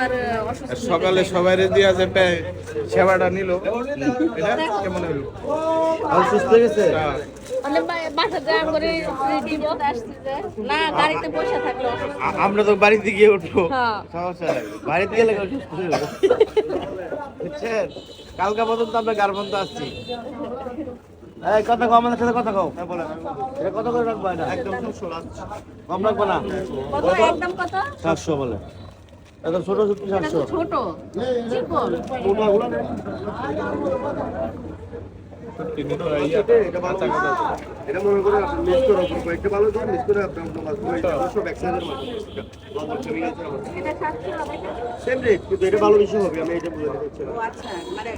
আর অসুস্থ সকালে সবাই দিয়ে আছে সেবাটা নিল, এটা কেমন হলো? আর সুস্থ হয়ে গেছে? মানে বাসা যায় করে দিব আসছে না গাড়িতে বসে থাকলো আমরা তো বাড়িতে গিয়ে উঠবো, হ্যাঁ সমস্যা নাই, বাড়িতে গেলে সুস্থ হয়ে যাবে। বুঝছেন, কালকা পর্যন্ত আমরা গার্মেন্টে আসছি। এই কথা কও, আমাদের সাথে কথা কও। এটা কত করে রাখবা? এটা একদম 700 কম রাখবা না? কত একদম কত 700 বলে। এত ছোট সত্যি এটা তো 700। ছোট চিকন এটা মনে করে মিস করে একটা ভালো দিন মিস করে আপনার সব একসাথে এটা 700 হবে না? সেম রেট, কিন্তু এটা ভালো বেশি হবে, আমি এটা বলে দিচ্ছি। ও আচ্ছা মানে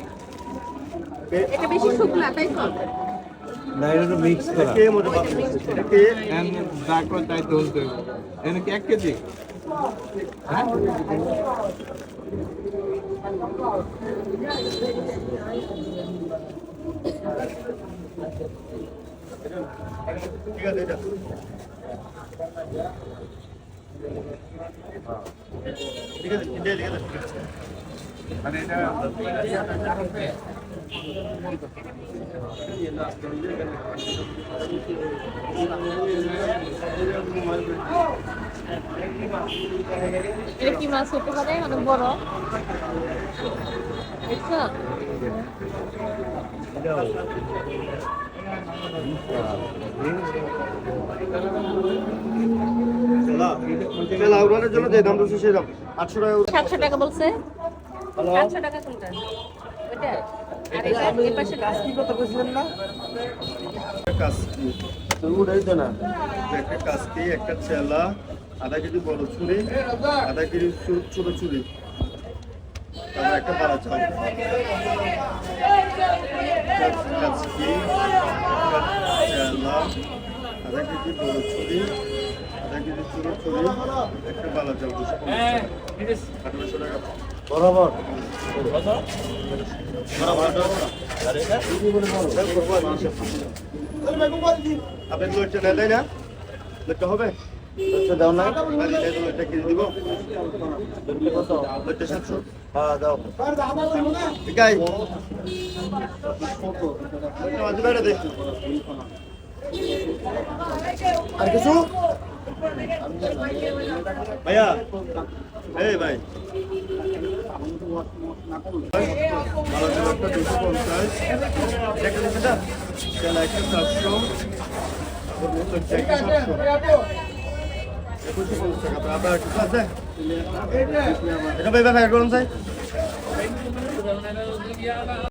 এটা বেশি শুকনা তাই তো না, এটা তো মিক্স করা। কে মজা পাবে এটা কে ডাকো তাই তো হতে এনে কি 1 কেজি? হ্যাঁ ঠিক আছে এটা ঠিক আছে ঠিক আছে মানে এটা এটা কি মাছ হতে পারে অনেক বড় দেখছো চলা উড়ানোর জন্য যে দাম বলছে সেই দাম 800 টাকা 700 টাকা বলছে 700 টাকা কোনটা ওটা আর এটা এই পাশে কাজ কি কথা কইছিলেন না? কাস্কি তো উড়াই তো না। একটা কাস্কি, একটা চেলা, আধা কেজি বড় ছুরি, আধা কেজি ছোট ছুরি, তারপর একটা পাড়া চাল, কাস্কি, চেলা, আধা কেজি বড় ছুরি, আধা কেজি ছোট ছুরি, একটা পাড়া চাল 250 টাকা। বরাবর আপনি লোটটা নেয় তাই না? লোটটা হবে? আচ্ছা দাও না। লোটটা কিনে দিব? কত? লোটটা 700। হ্যাঁ দাও। গাই মাঝে বাইরে দেখ আর কিছু ভাইয়া, এই ভাই ভালো একটা 250 একটা দিচ্ছে না তেল একটা 400 একটা 700 250 টাকা আপনার কিছু আছে এটা ভাই ভাই করুন চাই